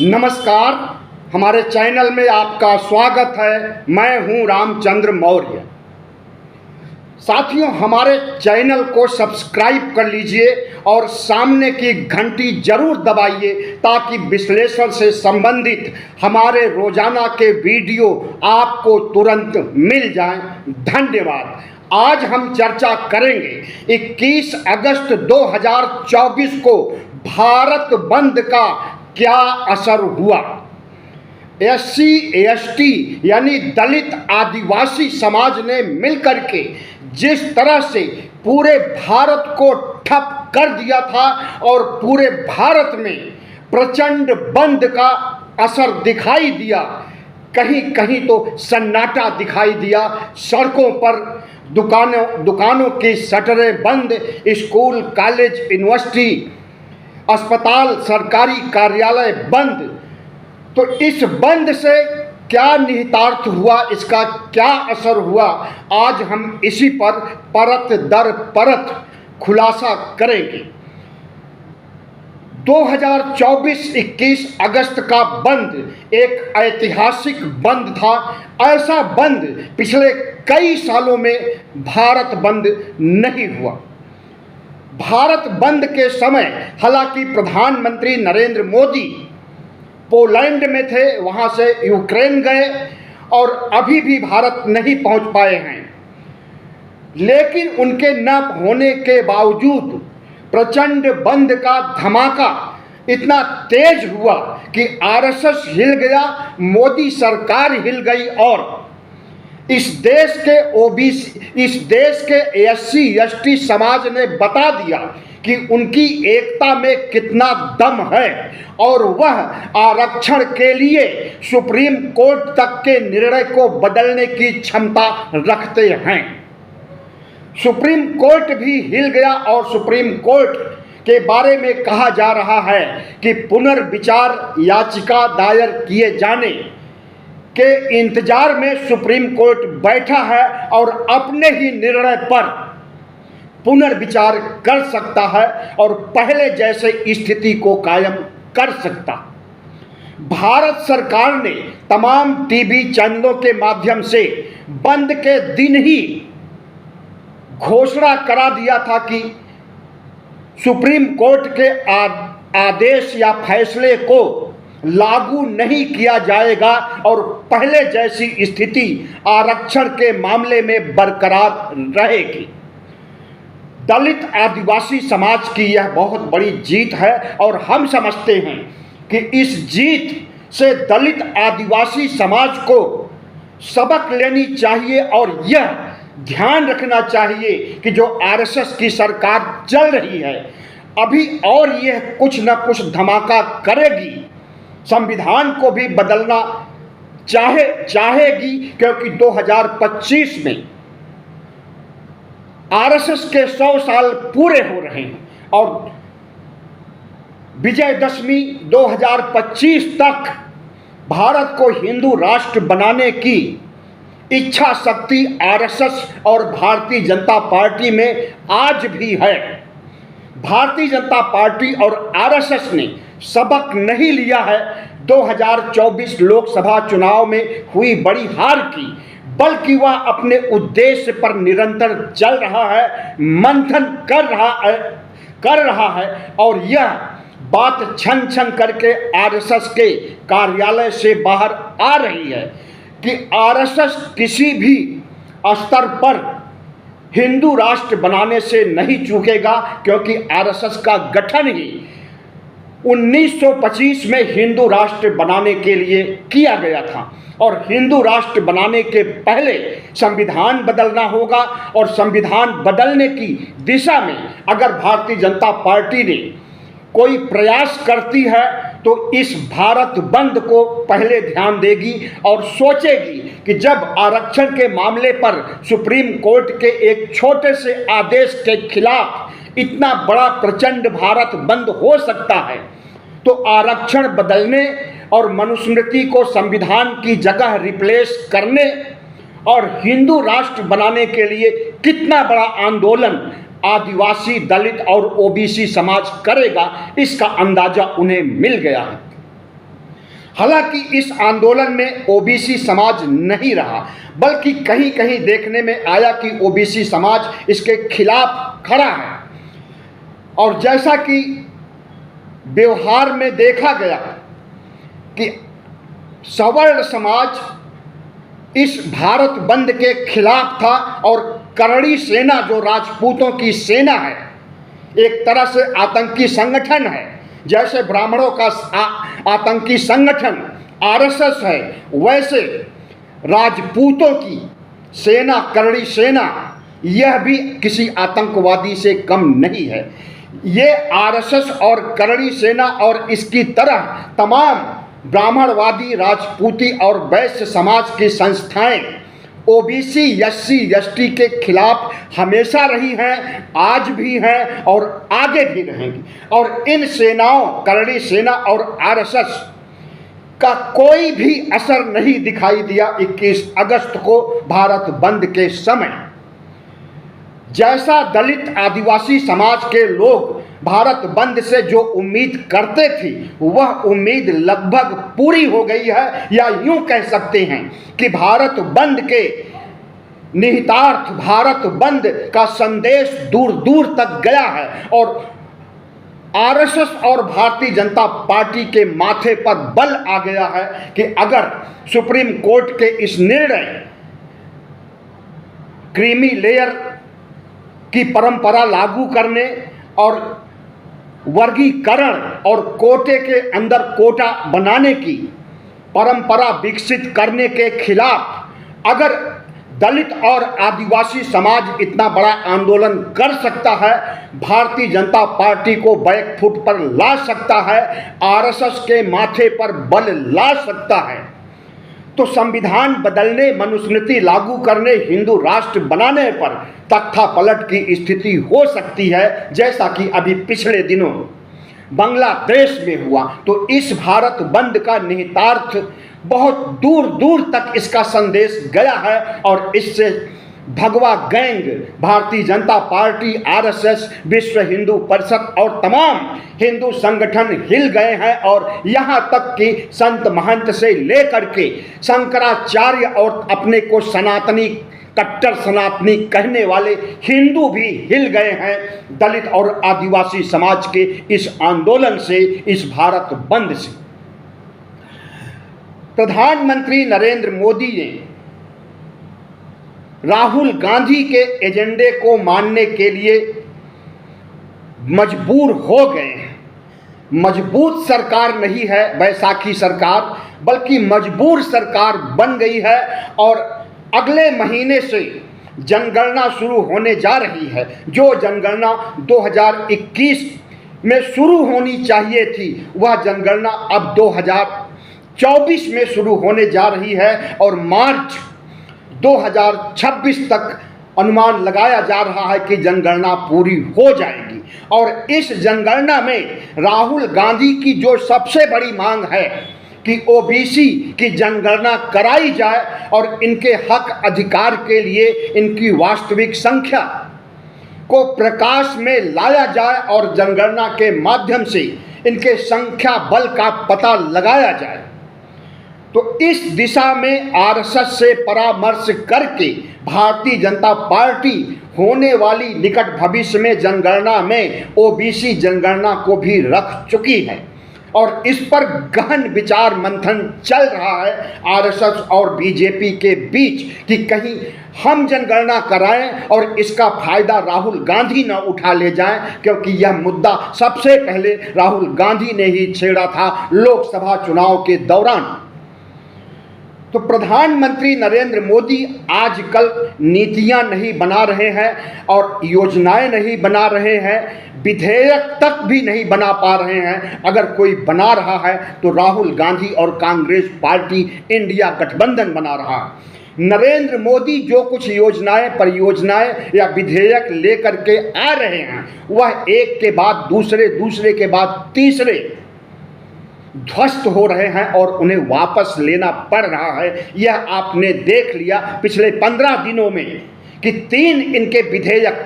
नमस्कार, हमारे चैनल में आपका स्वागत है। मैं हूं रामचंद्र मौर्य। साथियों, हमारे चैनल को सब्सक्राइब कर लीजिए और सामने की घंटी जरूर दबाइए ताकि विश्लेषण से संबंधित हमारे रोजाना के वीडियो आपको तुरंत मिल जाएं। धन्यवाद। आज हम चर्चा करेंगे 21 अगस्त 2024 को भारत बंद का क्या असर हुआ। SC ST यानी दलित आदिवासी समाज ने मिलकर के जिस तरह से पूरे भारत को ठप कर दिया था और पूरे भारत में प्रचंड बंद का असर दिखाई दिया। कहीं कहीं तो सन्नाटा दिखाई दिया। सड़कों पर दुकानों की शटरें बंद, स्कूल, कॉलेज, यूनिवर्सिटी, अस्पताल, सरकारी कार्यालय बंद। तो इस बंद से क्या निहितार्थ हुआ, इसका क्या असर हुआ, आज हम इसी पर परत दर परत खुलासा करेंगे। 2024-21 अगस्त का बंद एक ऐतिहासिक बंद था। ऐसा बंद पिछले कई सालों में भारत बंद नहीं हुआ। भारत बंद के समय हालांकि प्रधानमंत्री नरेंद्र मोदी पोलैंड में थे, वहां से यूक्रेन गए और अभी भी भारत नहीं पहुंच पाए हैं। लेकिन उनके न होने के बावजूद प्रचंड बंद का धमाका इतना तेज हुआ कि RSS हिल गया, मोदी सरकार हिल गई और इस देश के SC ST समाज ने बता दिया कि उनकी एकता में कितना दम है और वह आरक्षण के लिए सुप्रीम कोर्ट तक के निर्णय को बदलने की क्षमता रखते हैं। सुप्रीम कोर्ट भी हिल गया और सुप्रीम कोर्ट के बारे में कहा जा रहा है कि पुनर्विचार याचिका दायर किए जाने के इंतजार में सुप्रीम कोर्ट बैठा है और अपने ही निर्णय पर पुनर्विचार कर सकता है और पहले जैसे स्थिति को कायम कर सकता। भारत सरकार ने तमाम टीवी चैनलों के माध्यम से बंद के दिन ही घोषणा करा दिया था कि सुप्रीम कोर्ट के आदेश या फैसले को लागू नहीं किया जाएगा और पहले जैसी स्थिति आरक्षण के मामले में बरकरार रहेगी। दलित आदिवासी समाज की यह बहुत बड़ी जीत है और हम समझते हैं कि इस जीत से दलित आदिवासी समाज को सबक लेनी चाहिए और यह ध्यान रखना चाहिए कि जो RSS की सरकार चल रही है अभी और यह कुछ न कुछ धमाका करेगी, संविधान को भी बदलना चाहेगी, क्योंकि 2025 में RSS के 100 साल पूरे हो रहे हैं और विजयदशमी 2025 तक भारत को हिंदू राष्ट्र बनाने की इच्छा शक्ति RSS और भारतीय जनता पार्टी में आज भी है। भारतीय जनता पार्टी और RSS ने सबक नहीं लिया है 2024 लोकसभा चुनाव में हुई बड़ी हार की, बल्कि वह अपने उद्देश्य पर निरंतर चल रहा है, मंथन कर रहा है और यह बात छन छन करके RSS के कार्यालय से बाहर आ रही है कि RSS किसी भी स्तर पर हिंदू राष्ट्र बनाने से नहीं चूकेगा, क्योंकि RSS का गठन ही 1925 में हिंदू राष्ट्र बनाने के लिए किया गया था और हिंदू राष्ट्र बनाने के पहले संविधान बदलना होगा और संविधान बदलने की दिशा में अगर भारतीय जनता पार्टी ने कोई प्रयास करती है तो इस भारत बंद को पहले ध्यान देगी और सोचेगी कि जब आरक्षण के मामले पर सुप्रीम कोर्ट के एक छोटे से आदेश के खिलाफ इतना बड़ा प्रचंड भारत बंद हो सकता है, तो आरक्षण बदलने और मनुस्मृति को संविधान की जगह रिप्लेस करने और हिंदू राष्ट्र बनाने के लिए कितना बड़ा आंदोलन आदिवासी, दलित और OBC समाज करेगा, इसका अंदाजा उन्हें मिल गया है। हालांकि इस आंदोलन में ओबीसी समाज नहीं रहा, बल्कि कहीं कहीं देखने में आया कि ओबीसी समाज इसके खिलाफ खड़ा है। और जैसा कि व्यवहार में देखा गया कि सवर्ण समाज इस भारत बंद के खिलाफ था और करड़ी सेना जो राजपूतों की सेना है, एक तरह से आतंकी संगठन है। जैसे ब्राह्मणों का आतंकी संगठन आरएसएस है, वैसे राजपूतों की सेना करड़ी सेना यह भी किसी आतंकवादी से कम नहीं है। ये आरएसएस और करड़ी सेना और इसकी तरह तमाम ब्राह्मणवादी, राजपूती और वैश्य समाज की संस्थाएं ओबीसी, एससी, एसटी के खिलाफ हमेशा रही हैं, आज भी हैं और आगे भी रहेंगी। और इन सेनाओं, करड़ी सेना और आरएसएस का कोई भी असर नहीं दिखाई दिया 21 अगस्त को भारत बंद के समय। जैसा दलित आदिवासी समाज के लोग भारत बंद से जो उम्मीद करते थे, वह उम्मीद लगभग पूरी हो गई है, या यूं कह सकते हैं कि भारत बंद के निहितार्थ, भारत बंद का संदेश दूर दूर तक गया है। और आरएसएस और भारतीय जनता पार्टी के माथे पर बल आ गया है कि अगर सुप्रीम कोर्ट के इस निर्णय, क्रीमी लेयर की परंपरा लागू करने और वर्गीकरण और कोटे के अंदर कोटा बनाने की परंपरा विकसित करने के खिलाफ अगर दलित और आदिवासी समाज इतना बड़ा आंदोलन कर सकता है, भारतीय जनता पार्टी को बैकफुट पर ला सकता है, आरएसएस के माथे पर बल ला सकता है, तो संविधान बदलने, मनुस्मृति लागू करने, हिंदू राष्ट्र बनाने पर तख्ता पलट की स्थिति हो सकती है, जैसा कि अभी पिछले दिनों बांग्लादेश में हुआ। तो इस भारत बंद का निहितार्थ बहुत दूर दूर तक इसका संदेश गया है और इससे भगवा gang, Bharatiya Janata party, RSS, विश्व हिंदू परिषद और तमाम हिंदू संगठन हिल गए हैं। और यहाँ तक कि संत महंत से लेकर के शंकराचार्य और अपने को सनातनी, कट्टर सनातनी कहने वाले हिंदू भी हिल गए हैं दलित और आदिवासी समाज के इस आंदोलन से, इस भारत बंद से। प्रधानमंत्री नरेंद्र मोदी ने राहुल गांधी के एजेंडे को मानने के लिए मजबूर हो गए हैं। मजबूत सरकार नहीं है बैसाखी सरकार, बल्कि मजबूर सरकार बन गई है। और अगले महीने से जनगणना शुरू होने जा रही है। जो जनगणना 2021 में शुरू होनी चाहिए थी, वह जनगणना अब 2024 में शुरू होने जा रही है और मार्च 2026 तक अनुमान लगाया जा रहा है कि जनगणना पूरी हो जाएगी। और इस जनगणना में राहुल गांधी की जो सबसे बड़ी मांग है कि ओबीसी की जनगणना कराई जाए और इनके हक अधिकार के लिए इनकी वास्तविक संख्या को प्रकाश में लाया जाए और जनगणना के माध्यम से इनके संख्या बल का पता लगाया जाए। तो इस दिशा में आरएसएस से परामर्श करके भारतीय जनता पार्टी होने वाली निकट भविष्य में जनगणना में ओबीसी जनगणना को भी रख चुकी है और इस पर गहन विचार मंथन चल रहा है आरएसएस और बीजेपी के बीच कि कहीं हम जनगणना कराएं और इसका फायदा राहुल गांधी न उठा ले जाएं, क्योंकि यह मुद्दा सबसे पहले राहुल गांधी ने ही छेड़ा था लोकसभा चुनाव के दौरान। तो प्रधानमंत्री नरेंद्र मोदी आजकल नीतियां नहीं बना रहे हैं और योजनाएं नहीं बना रहे हैं, विधेयक तक भी नहीं बना पा रहे हैं। अगर कोई बना रहा है तो राहुल गांधी और कांग्रेस पार्टी इंडिया गठबंधन बना रहा है। नरेंद्र मोदी जो कुछ योजनाएं, परियोजनाएं या विधेयक लेकर के आ रहे हैं, वह एक के बाद दूसरे, दूसरे के बाद तीसरे ध्वस्त हो रहे हैं और उन्हें वापस लेना पड़ रहा है। यह आपने देख लिया पिछले 15 दिनों में कि 3 इनके विधेयक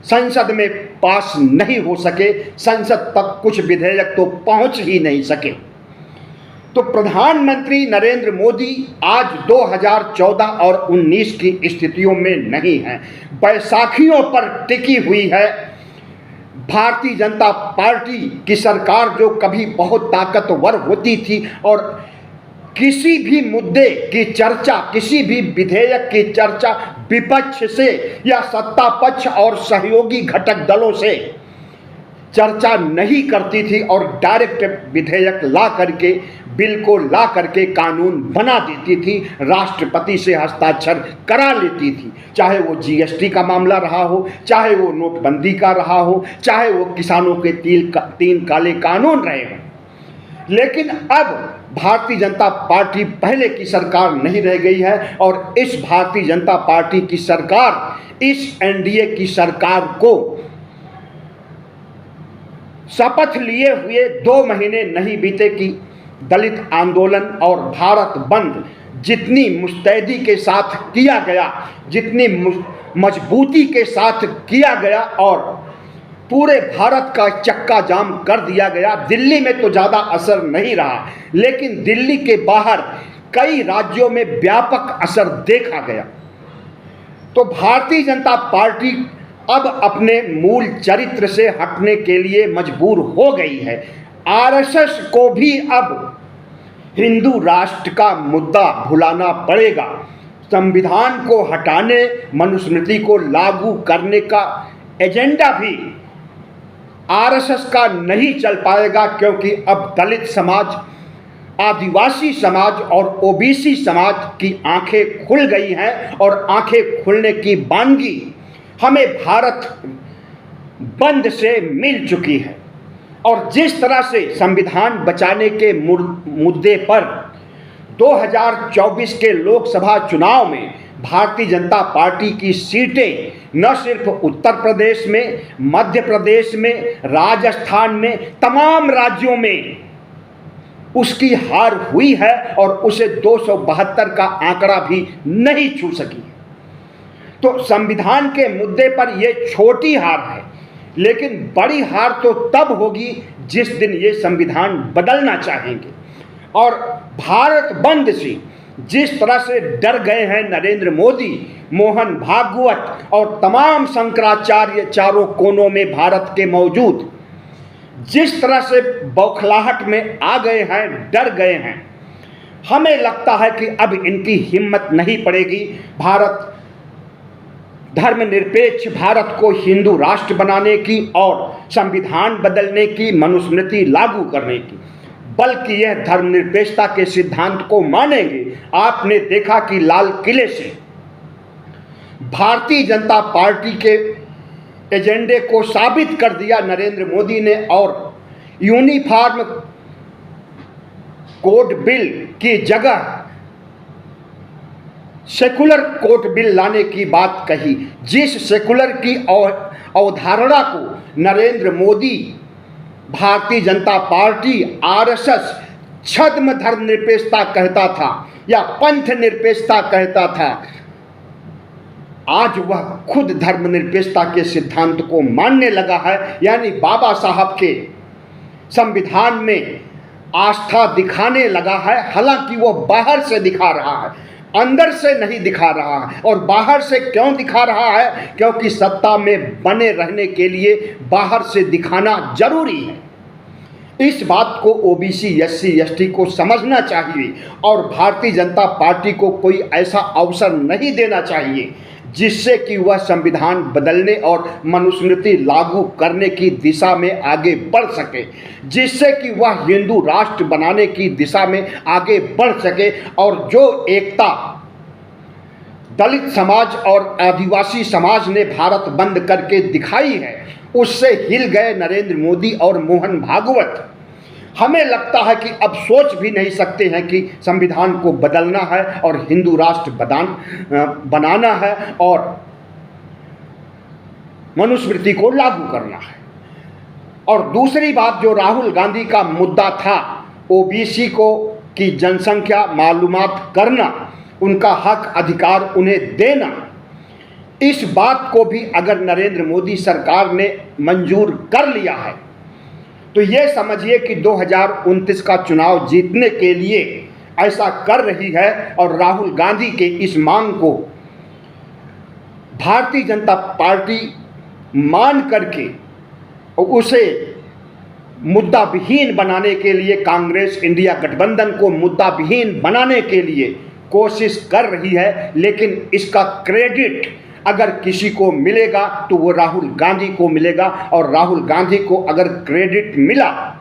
संसद में पास नहीं हो सके, संसद तक कुछ विधेयक तो पहुंच ही नहीं सके। तो प्रधानमंत्री नरेंद्र मोदी आज 2014 और 19 की स्थितियों में नहीं है, बैसाखियों पर टिकी हुई है भारतीय जनता पार्टी की सरकार, जो कभी बहुत ताकतवर होती थी और किसी भी मुद्दे की चर्चा, किसी भी विधेयक की चर्चा विपक्ष से या सत्ता पक्ष और सहयोगी घटक दलों से चर्चा नहीं करती थी और डायरेक्ट विधेयक ला करके, बिल को ला करके कानून बना देती थी, राष्ट्रपति से हस्ताक्षर करा लेती थी। चाहे वो जीएसटी का मामला रहा हो, चाहे वो नोटबंदी का रहा हो, चाहे वो किसानों के 3 काले कानून रहे हों। लेकिन अब भारतीय जनता पार्टी पहले की सरकार नहीं रह गई है और इस भारतीय जनता पार्टी की सरकार, इस एनडीए की सरकार को शपथ लिए हुए 2 महीने नहीं बीते कि दलित आंदोलन और भारत बंद जितनी मुस्तैदी के साथ किया गया, जितनी मजबूती के साथ किया गया और पूरे भारत का चक्का जाम कर दिया गया। दिल्ली में तो ज़्यादा असर नहीं रहा, लेकिन दिल्ली के बाहर कई राज्यों में व्यापक असर देखा गया। तो भारतीय जनता पार्टी अब अपने मूल चरित्र से हटने के लिए मजबूर हो गई है। आरएसएस को भी अब हिंदू राष्ट्र का मुद्दा भुलाना पड़ेगा। संविधान को हटाने, मनुस्मृति को लागू करने का एजेंडा भी आरएसएस का नहीं चल पाएगा, क्योंकि अब दलित समाज, आदिवासी समाज और ओबीसी समाज की आंखें खुल गई हैं और आंखें खुलने की वानगी हमें भारत बंद से मिल चुकी है। और जिस तरह से संविधान बचाने के मुद्दे पर 2024 के लोकसभा चुनाव में भारतीय जनता पार्टी की सीटें न सिर्फ उत्तर प्रदेश में, मध्य प्रदेश में, राजस्थान में, तमाम राज्यों में उसकी हार हुई है और उसे 272 का आंकड़ा भी नहीं छू सकी। तो संविधान के मुद्दे पर यह छोटी हार है, लेकिन बड़ी हार तो तब होगी जिस दिन ये संविधान बदलना चाहेंगे। और भारत बंद से जिस तरह से डर गए हैं नरेंद्र मोदी, मोहन भागवत और तमाम शंकराचार्य चारों कोनों में भारत के मौजूद, जिस तरह से बौखलाहट में आ गए हैं, डर गए हैं, हमें लगता है कि अब इनकी हिम्मत नहीं पड़ेगी भारत धर्मनिरपेक्ष भारत को हिंदू राष्ट्र बनाने की और संविधान बदलने की, मनुस्मृति लागू करने की, बल्कि यह धर्मनिरपेक्षता के सिद्धांत को मानेंगे। आपने देखा कि लाल किले से भारतीय जनता पार्टी के एजेंडे को साबित कर दिया नरेंद्र मोदी ने और यूनिफॉर्म कोड बिल की जगह सेकुलर कोर्ट बिल लाने की बात कही। जिस सेकुलर की अवधारणा को नरेंद्र मोदी, भारतीय जनता पार्टी, आरएसएस छद्म धर्मनिरपेक्षता कहता था या पंथ निरपेक्षता कहता था, आज वह खुद धर्मनिरपेक्षता के सिद्धांत को मानने लगा है। यानी बाबा साहब के संविधान में आस्था दिखाने लगा है। हालांकि वो बाहर से दिखा रहा है, अंदर से नहीं दिखा रहा है। और बाहर से क्यों दिखा रहा है? क्योंकि सत्ता में बने रहने के लिए बाहर से दिखाना जरूरी है। इस बात को ओबीसी, एससी, एसटी को समझना चाहिए और भारतीय जनता पार्टी को कोई ऐसा अवसर नहीं देना चाहिए जिससे कि वह संविधान बदलने और मनुस्मृति लागू करने की दिशा में आगे बढ़ सके, जिससे कि वह हिंदू राष्ट्र बनाने की दिशा में आगे बढ़ सके। और जो एकता दलित समाज और आदिवासी समाज ने भारत बंद करके दिखाई है, उससे हिल गए नरेंद्र मोदी और मोहन भागवत। हमें लगता है कि अब सोच भी नहीं सकते हैं कि संविधान को बदलना है और हिंदू राष्ट्र बनाना है और मनुस्मृति को लागू करना है। और दूसरी बात, जो राहुल गांधी का मुद्दा था, ओबीसी को की जनसंख्या मालूमात करना, उनका हक अधिकार उन्हें देना, इस बात को भी अगर नरेंद्र मोदी सरकार ने मंजूर कर लिया है तो ये समझिए कि 2029 का चुनाव जीतने के लिए ऐसा कर रही है और राहुल गांधी के इस मांग को भारतीय जनता पार्टी मान करके उसे मुद्दा विहीन बनाने के लिए, कांग्रेस इंडिया गठबंधन को मुद्दा विहीन बनाने के लिए कोशिश कर रही है। लेकिन इसका क्रेडिट अगर किसी को मिलेगा तो वो राहुल गांधी को मिलेगा, और राहुल गांधी को अगर क्रेडिट मिला,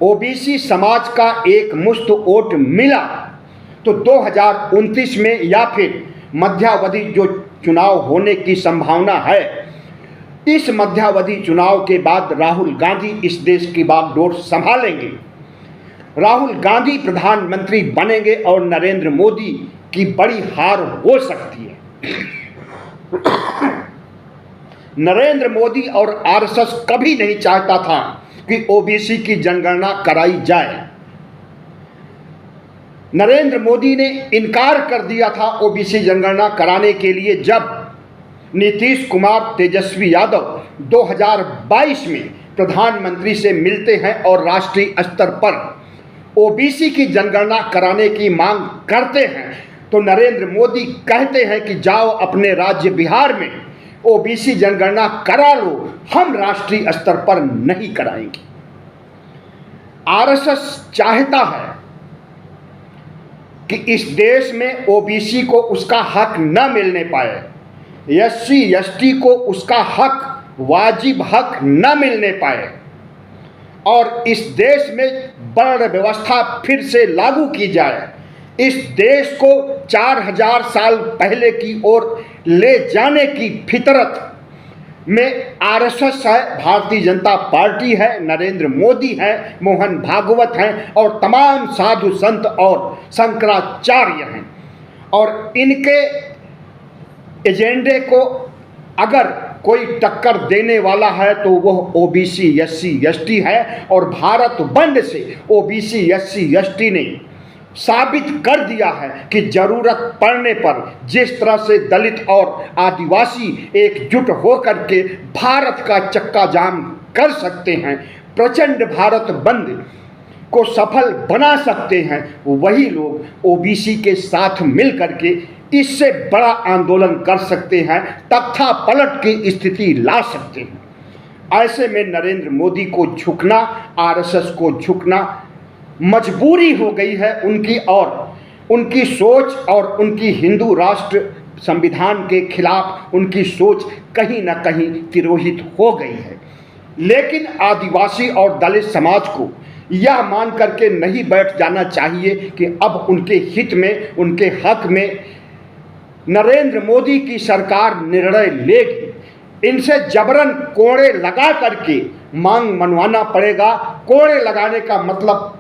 ओबीसी समाज का एक मुश्त वोट मिला, तो 2029 में या फिर मध्यावधि जो चुनाव होने की संभावना है, इस मध्यावधि चुनाव के बाद राहुल गांधी इस देश की बागडोर संभालेंगे। राहुल गांधी प्रधानमंत्री बनेंगे और नरेंद्र मोदी की बड़ी हार हो सकती है। नरेंद्र मोदी और आरएसएस कभी नहीं चाहता था कि ओबीसी की जनगणना कराई जाए। नरेंद्र मोदी ने इनकार कर दिया था ओबीसी जनगणना कराने के लिए जब नीतीश कुमार तेजस्वी यादव 2022 में प्रधानमंत्री से मिलते हैं और राष्ट्रीय स्तर पर ओबीसी की जनगणना कराने की मांग करते हैं, तो नरेंद्र मोदी कहते हैं कि जाओ अपने राज्य बिहार में ओबीसी जनगणना करा लो, हम राष्ट्रीय स्तर पर नहीं कराएंगे। आरएसएस चाहता है कि इस देश में ओबीसी को उसका हक न मिलने पाए, एससी एसटी को उसका हक, वाजिब हक न मिलने पाए, और इस देश में वर्ण व्यवस्था फिर से लागू की जाए, इस देश को 4000 साल पहले की ओर ले जाने की फितरत में आरएसएस है, भारतीय जनता पार्टी है, नरेंद्र मोदी है, मोहन भागवत हैं और तमाम साधु संत और शंकराचार्य हैं। और इनके एजेंडे को अगर कोई टक्कर देने वाला है तो वह ओबीसी एससी एसटी है। और भारत बंद से ओबीसी एससी एसटी ने साबित कर दिया है कि जरूरत पड़ने पर जिस तरह से दलित और आदिवासी एकजुट होकर के भारत का चक्का जाम कर सकते हैं, प्रचंड भारत बंद को सफल बना सकते हैं, वही लोग ओबीसी के साथ मिल करके इससे बड़ा आंदोलन कर सकते हैं, तख्ता पलट की स्थिति ला सकते हैं। ऐसे में नरेंद्र मोदी को झुकना, आरएसएस को झुकना मजबूरी हो गई है उनकी, और उनकी सोच और उनकी हिंदू राष्ट्र संविधान के खिलाफ उनकी सोच कहीं ना कहीं तिरोहित हो गई है। लेकिन आदिवासी और दलित समाज को यह मान करके नहीं बैठ जाना चाहिए कि अब उनके हित में, उनके हक में नरेंद्र मोदी की सरकार निर्णय लेगी। इनसे जबरन कोड़े लगा करके मांग मनवाना पड़ेगा। कोड़े लगाने का मतलब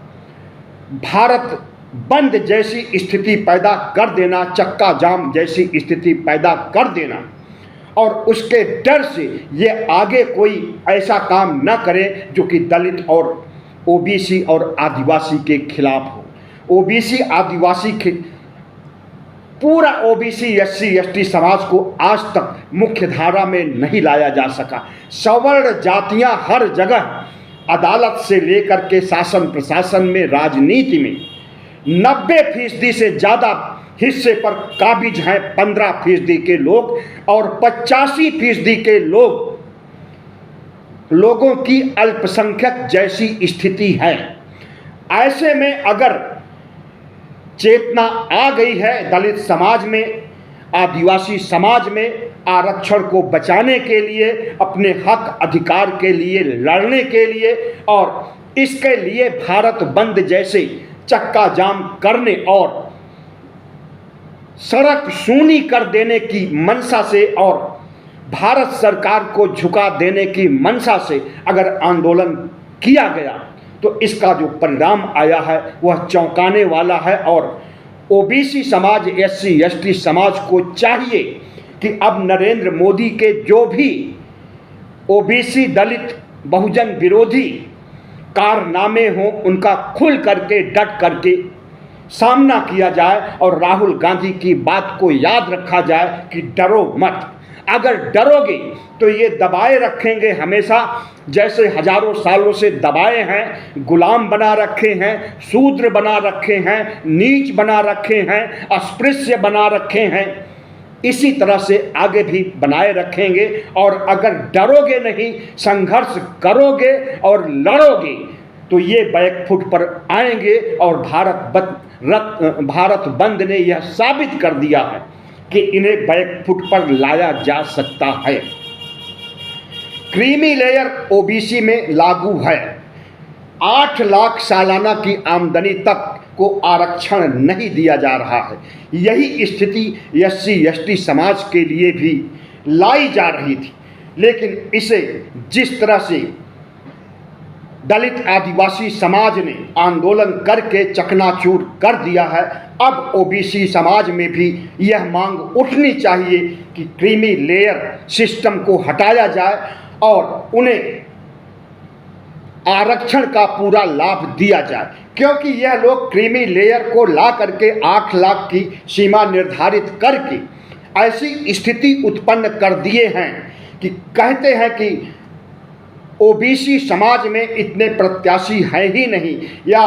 भारत बंद जैसी स्थिति पैदा कर देना, चक्का जाम जैसी स्थिति पैदा कर देना, और उसके डर से ये आगे कोई ऐसा काम न करे जो कि दलित और ओबीसी और आदिवासी के खिलाफ हो। ओबीसी आदिवासी के पूरा ओबीसी एससी एसटी समाज को आज तक मुख्य धारा में नहीं लाया जा सका। सवर्ण जातियां हर जगह अदालत से लेकर के शासन प्रशासन में, राजनीति में 90% से ज़्यादा हिस्से पर काबिज हैं 15% के लोग, और 85% के लोगों की अल्पसंख्यक जैसी स्थिति है। ऐसे में अगर चेतना आ गई है दलित समाज में, आदिवासी समाज में, आरक्षण को बचाने के लिए, अपने हक अधिकार के लिए लड़ने के लिए, और इसके लिए भारत बंद जैसे चक्का जाम करने और सड़क सूनी कर देने की मंशा से और भारत सरकार को झुका देने की मंशा से अगर आंदोलन किया गया तो इसका जो परिणाम आया है वह चौंकाने वाला है। और ओबीसी समाज, एससी एसटी समाज को चाहिए कि अब नरेंद्र मोदी के जो भी ओबीसी दलित बहुजन विरोधी कारनामे हों उनका खुल करके डट करके सामना किया जाए, और राहुल गांधी की बात को याद रखा जाए कि डरो मत, अगर डरोगे तो ये दबाए रखेंगे हमेशा, जैसे हजारों सालों से दबाए हैं, गुलाम बना रखे हैं, शूद्र बना रखे हैं, नीच बना रखे हैं, अस्पृश्य बना रखे हैं। इसी तरह से आगे भी बनाए रखेंगे। और अगर डरोगे नहीं, संघर्ष करोगे और लड़ोगे तो ये बैकफुट पर आएंगे। और भारत बंद ने यह साबित कर दिया है कि इन्हें बैकफुट पर लाया जा सकता है। क्रीमी लेयर ओबीसी में लागू है। 8 लाख सालाना की आमदनी तक को आरक्षण नहीं दिया जा रहा है। यही स्थिति SC/ST समाज के लिए भी लाई जा रही थी, लेकिन इसे जिस तरह से दलित आदिवासी समाज ने आंदोलन करके चकनाचूर कर दिया है, अब ओबीसी समाज में भी यह मांग उठनी चाहिए कि क्रीमी लेयर सिस्टम को हटाया जाए और उन्हें आरक्षण का पूरा लाभ दिया जाए। क्योंकि यह लोग क्रीमी लेयर को ला करके 8 लाख की सीमा निर्धारित करके ऐसी स्थिति उत्पन्न कर दिए हैं कि कहते हैं कि ओबीसी समाज में इतने प्रत्याशी हैं ही नहीं, या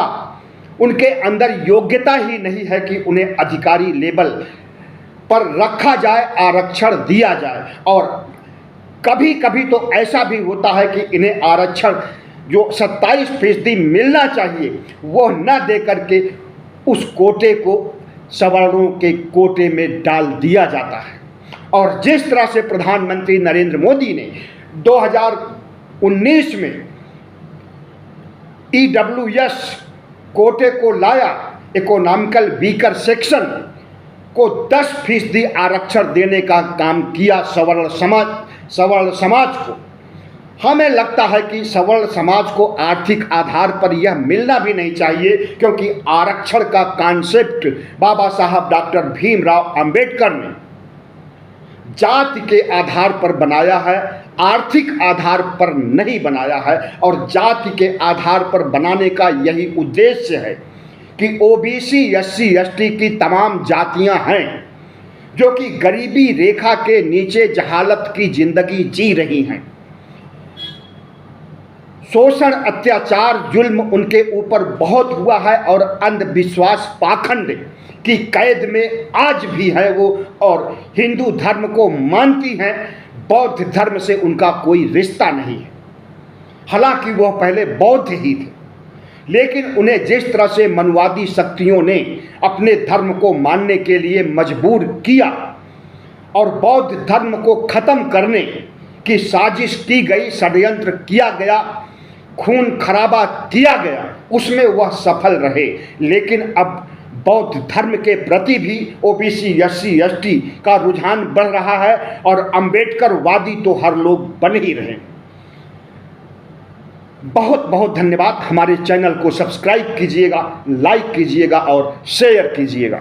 उनके अंदर योग्यता ही नहीं है कि उन्हें अधिकारी लेवल पर रखा जाए, आरक्षण दिया जाए। और कभी कभी तो ऐसा भी होता है कि इन्हें आरक्षण जो 27% मिलना चाहिए वो न दे करके उस कोटे को सवर्णों के कोटे में डाल दिया जाता है। और जिस तरह से प्रधानमंत्री नरेंद्र मोदी ने 2019 में EWS कोटे को लाया, इकोनॉमिकल वीकर सेक्शन को 10% आरक्षण देने का काम किया सवर्ण समाज को। हमें लगता है कि सवर्ण समाज को आर्थिक आधार पर यह मिलना भी नहीं चाहिए, क्योंकि आरक्षण का कॉन्सेप्ट बाबा साहब डॉक्टर भीमराव अंबेडकर ने जाति के आधार पर बनाया है, आर्थिक आधार पर नहीं बनाया है। और जाति के आधार पर बनाने का यही उद्देश्य है कि ओबीसी SC/ST की तमाम जातियां हैं जो कि गरीबी रेखा के नीचे जहालत की जिंदगी जी रही हैं। शोषण, अत्याचार, जुल्म उनके ऊपर बहुत हुआ है और अंधविश्वास, पाखंड की कैद में आज भी है वो, और हिंदू धर्म को मानती हैं, बौद्ध धर्म से उनका कोई रिश्ता नहीं है। हालांकि वह पहले बौद्ध ही थे, लेकिन उन्हें जिस तरह से मनुवादी शक्तियों ने अपने धर्म को मानने के लिए मजबूर किया और बौद्ध धर्म को खत्म करने की साजिश की गई, षड्यंत्र किया गया, खून खराबा किया गया, उसमें वह सफल रहे। लेकिन अब बौद्ध धर्म के प्रति भी ओबीसी SC/ST का रुझान बढ़ रहा है और अंबेडकरवादी तो हर लोग बन ही रहे। बहुत बहुत धन्यवाद। हमारे चैनल को सब्सक्राइब कीजिएगा, लाइक कीजिएगा और शेयर कीजिएगा।